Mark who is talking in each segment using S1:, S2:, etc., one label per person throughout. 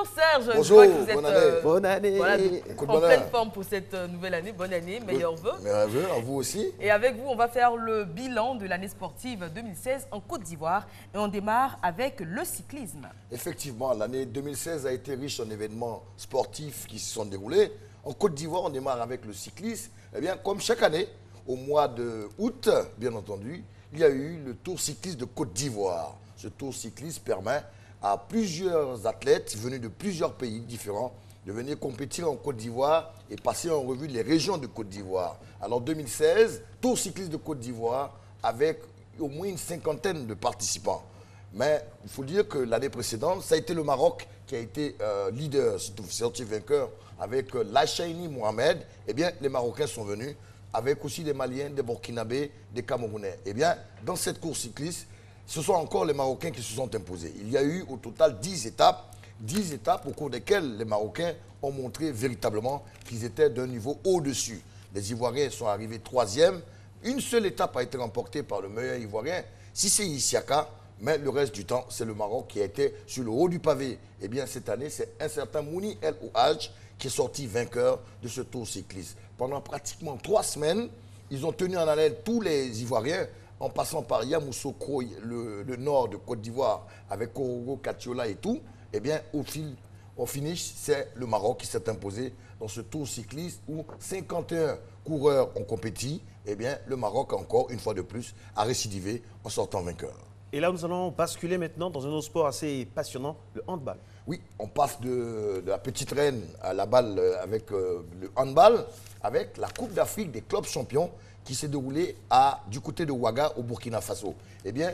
S1: Bonjour Serge,
S2: Bonjour,
S1: je vois que vous êtes
S2: bonne année.
S3: Bonne année.
S1: voilà,
S2: Coup de
S1: en
S2: bonheur.
S1: pleine forme pour cette nouvelle année. Bonne année, meilleurs vœux.
S2: Meilleurs vœux, à vous aussi.
S1: Et avec vous, on va faire le bilan de l'année sportive 2016 en Côte d'Ivoire. Et on démarre avec le cyclisme.
S2: Effectivement, l'année 2016 a été riche en événements sportifs qui se sont déroulés. En Côte d'Ivoire, on démarre avec le cyclisme. Eh bien, comme chaque année, au mois d'août, bien entendu, il y a eu le Tour cycliste de Côte d'Ivoire. Ce Tour cycliste permet à plusieurs athlètes venus de plusieurs pays différents de venir compétir en Côte d'Ivoire et passer en revue les régions de Côte d'Ivoire. Alors 2016, Tour cycliste de Côte d'Ivoire avec au moins une cinquantaine de participants. Mais il faut dire que l'année précédente, ça a été le Maroc qui a été leader, sorti vainqueur avec Lachaini Mohamed. Eh bien, les Marocains sont venus avec aussi des Maliens, des Burkinabés, des Camerounais. Eh bien, dans cette course cycliste, ce sont encore les Marocains qui se sont imposés. Il y a eu au total 10 étapes au cours desquelles les Marocains ont montré véritablement qu'ils étaient d'un niveau au-dessus. Les Ivoiriens sont arrivés 3e. Une seule étape a été remportée par le meilleur Ivoirien, Cissé Isiaka, mais le reste du temps, c'est le Maroc qui a été sur le haut du pavé. Eh bien, cette année, c'est un certain Mouni El Ouhadj qui est sorti vainqueur de ce Tour cycliste. Pendant pratiquement 3 semaines, ils ont tenu en haleine tous les Ivoiriens, en passant par Yamoussoukro, le nord de Côte d'Ivoire, avec Korogo, Katiola et tout. Eh bien, au finish, c'est le Maroc qui s'est imposé dans ce Tour cycliste où 51 coureurs ont compéti. Eh bien, le Maroc, encore une fois de plus, a récidivé en sortant vainqueur.
S3: Et là, nous allons basculer maintenant dans un autre sport assez passionnant, le handball.
S2: Oui, on passe de la petite reine à la balle avec le handball, avec la Coupe d'Afrique des clubs champions qui s'est déroulée du côté de Ouaga au Burkina Faso. Eh bien,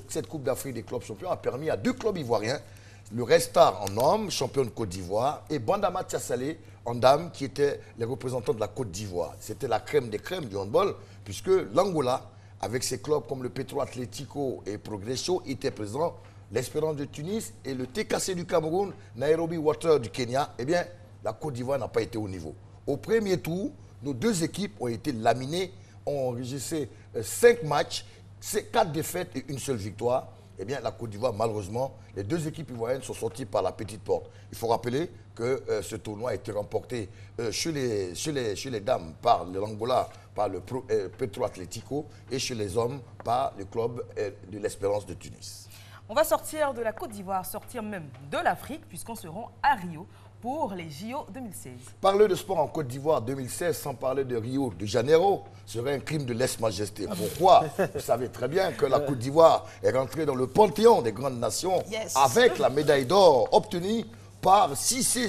S2: cette Coupe d'Afrique des clubs champions a permis à 2 clubs ivoiriens, le Restar en hommes, champion de Côte d'Ivoire, et Bandama Tiassalé en dames, qui étaient les représentants de la Côte d'Ivoire. C'était la crème des crèmes du handball, puisque l'Angola, avec ses clubs comme le Petro Atlético et Progresso, était présent. L'Espérance de Tunis et le TKC du Cameroun, Nairobi Water du Kenya, eh bien, la Côte d'Ivoire n'a pas été au niveau. Au premier tour, nos 2 équipes ont été laminées, ont enregistré 5 matchs, 4 défaites et une seule victoire. Eh bien, la Côte d'Ivoire, malheureusement, les 2 équipes ivoiriennes sont sorties par la petite porte. Il faut rappeler que ce tournoi a été remporté chez les dames par l'Angola, par le Petro Atlético, et chez les hommes par le club de l'Espérance de Tunis.
S1: On va sortir de la Côte d'Ivoire, sortir même de l'Afrique, puisqu'on se rend à Rio pour les JO 2016.
S2: Parler de sport en Côte d'Ivoire 2016 sans parler de Rio de Janeiro serait un crime de lèse-majesté. Pourquoi? Vous savez très bien que la Côte d'Ivoire est rentrée dans le panthéon des grandes nations avec la médaille d'or obtenue par Cissé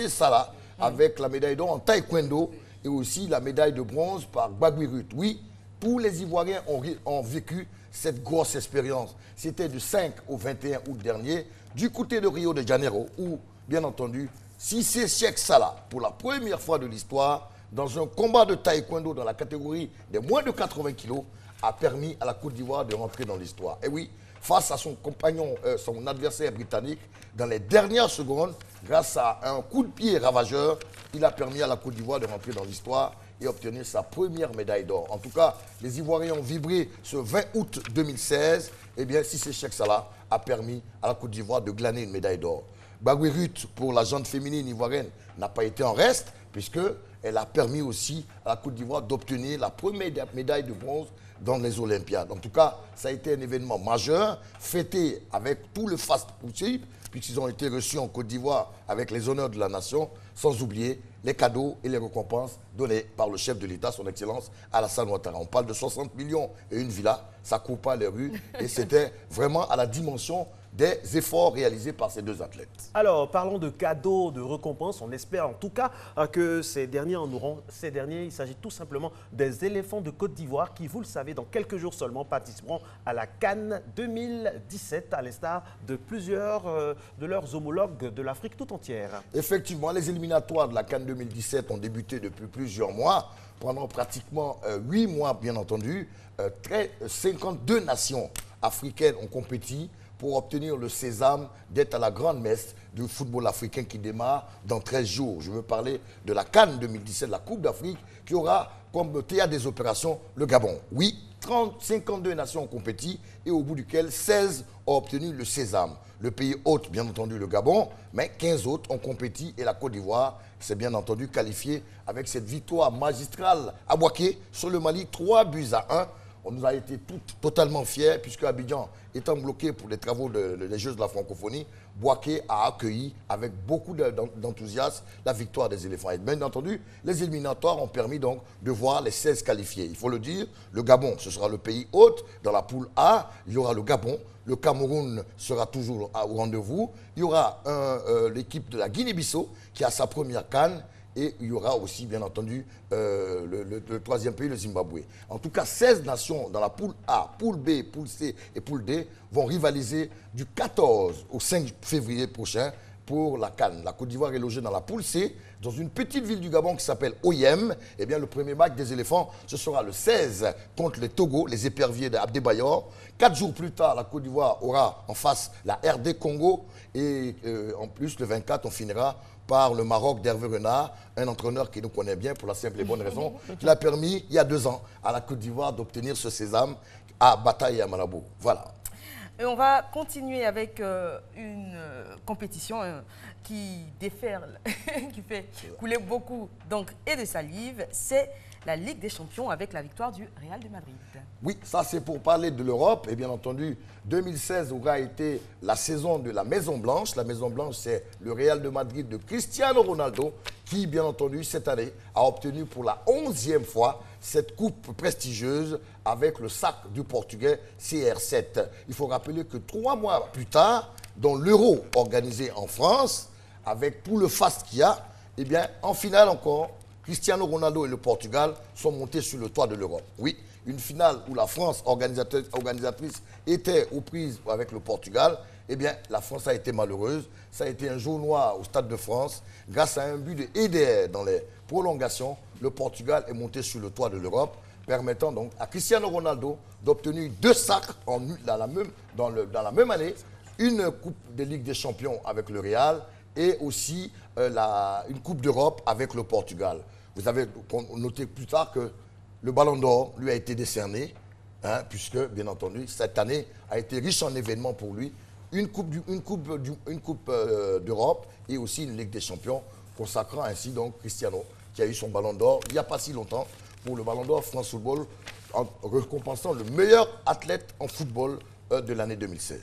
S2: Salah, avec la médaille d'or en taekwondo et aussi la médaille de bronze par Gbagui. Oui, tous les Ivoiriens ont vécu cette grosse expérience. C'était du 5 au 21 août dernier, du côté de Rio de Janeiro, où, bien entendu, Cissé Salah, pour la première fois de l'histoire, dans un combat de taekwondo dans la catégorie des moins de 80 kilos, a permis à la Côte d'Ivoire de rentrer dans l'histoire. Et oui, face à son compagnon, son adversaire britannique, dans les dernières secondes, grâce à un coup de pied ravageur, il a permis à la Côte d'Ivoire de rentrer dans l'histoire et obtenir sa première médaille d'or. En tout cas, les Ivoiriens ont vibré ce 20 août 2016. Eh bien, Cissé Salah a permis à la Côte d'Ivoire de glaner une médaille d'or. Gbagui, pour la gente féminine ivoirienne, n'a pas été en reste, puisqu'elle a permis aussi à la Côte d'Ivoire d'obtenir la première médaille de bronze dans les Olympiades. En tout cas, ça a été un événement majeur, fêté avec tout le faste possible, puisqu'ils ont été reçus en Côte d'Ivoire avec les honneurs de la nation, sans oublier les cadeaux et les récompenses donnés par le chef de l'État, son Excellence Alassane Ouattara. On parle de 60 millions et une villa, ça ne court pas les rues, et c'était vraiment à la dimension des efforts réalisés par ces 2 athlètes.
S3: Alors, parlons de cadeaux, de récompenses. On espère en tout cas que ces derniers en auront. Ces derniers, il s'agit tout simplement des éléphants de Côte d'Ivoire qui, vous le savez, dans quelques jours seulement, participeront à la CAN 2017, à l'instar de plusieurs de leurs homologues de l'Afrique tout entière.
S2: Effectivement, les éliminatoires de la CAN 2017 ont débuté depuis plusieurs mois, pendant pratiquement 8 mois, bien entendu. 52 nations africaines ont compéti pour obtenir le sésame d'être à la grande messe du football africain qui démarre dans 13 jours. Je veux parler de la CAN 2017, la Coupe d'Afrique, qui aura comme théâtre des opérations le Gabon. Oui, 52 nations ont compéti et au bout duquel 16 a obtenu le sésame. Le pays hôte, bien entendu, le Gabon, mais 15 autres ont compéti et la Côte d'Ivoire s'est bien entendu qualifiée avec cette victoire magistrale à Bouaké sur le Mali, 3-1. On nous a été totalement fiers puisque Abidjan étant bloqué pour les travaux des Jeux de la francophonie, Bouaké a accueilli avec beaucoup d'enthousiasme la victoire des éléphants. Et bien entendu, les éliminatoires ont permis donc de voir les 16 qualifiés. Il faut le dire, le Gabon, ce sera le pays hôte. Dans la poule A, il y aura le Gabon. Le Cameroun sera toujours au rendez-vous. Il y aura l'équipe de la Guinée-Bissau qui a sa première CAN. Et il y aura aussi, bien entendu, le troisième pays, le Zimbabwe. En tout cas, 16 nations dans la poule A, poule B, poule C et poule D vont rivaliser du 14 au 5 février prochain pour la CAN. La Côte d'Ivoire est logée dans la poule C, dans une petite ville du Gabon qui s'appelle Oyem. Eh bien, le premier match des éléphants, ce sera le 16 contre les Togo, les éperviers d'Abdé-Bayor. 4 jours plus tard, la Côte d'Ivoire aura en face la RD Congo. Et en plus, le 24, on finira par le Maroc d'Hervé Renard, un entraîneur qui nous connaît bien pour la simple et bonne raison qu'il a permis, il y a 2 ans, à la Côte d'Ivoire d'obtenir ce sésame à Bataille et à Malabo. Voilà.
S1: Et on va continuer avec une compétition qui déferle, qui fait couler beaucoup donc, et de salive. C'est la Ligue des Champions avec la victoire du Real de Madrid.
S2: Oui, ça c'est pour parler de l'Europe. Et bien entendu, 2016 aura été la saison de la Maison Blanche. La Maison Blanche, c'est le Real de Madrid de Cristiano Ronaldo qui, bien entendu, cette année, a obtenu pour la 11e fois cette coupe prestigieuse avec le sac du Portugais CR7. Il faut rappeler que 3 mois plus tard, dans l'Euro organisé en France, avec tout le faste qu'il y a, eh bien, en finale encore, Cristiano Ronaldo et le Portugal sont montés sur le toit de l'Europe. Oui, une finale où la France, organisatrice, était aux prises avec le Portugal. Eh bien, la France a été malheureuse. Ça a été un jour noir au Stade de France. Grâce à un but de EDR dans les prolongations, le Portugal est monté sur le toit de l'Europe, permettant donc à Cristiano Ronaldo d'obtenir 2 sacs dans la même année, une Coupe de Ligue des Champions avec le Real et aussi une Coupe d'Europe avec le Portugal. Vous avez noté plus tard que le Ballon d'Or lui a été décerné, puisque, bien entendu, cette année a été riche en événements pour lui. Une Coupe d'Europe et aussi une Ligue des Champions, consacrant ainsi donc Cristiano, qui a eu son Ballon d'Or il n'y a pas si longtemps, pour le Ballon d'Or France Football, en récompensant le meilleur athlète en football de l'année 2016.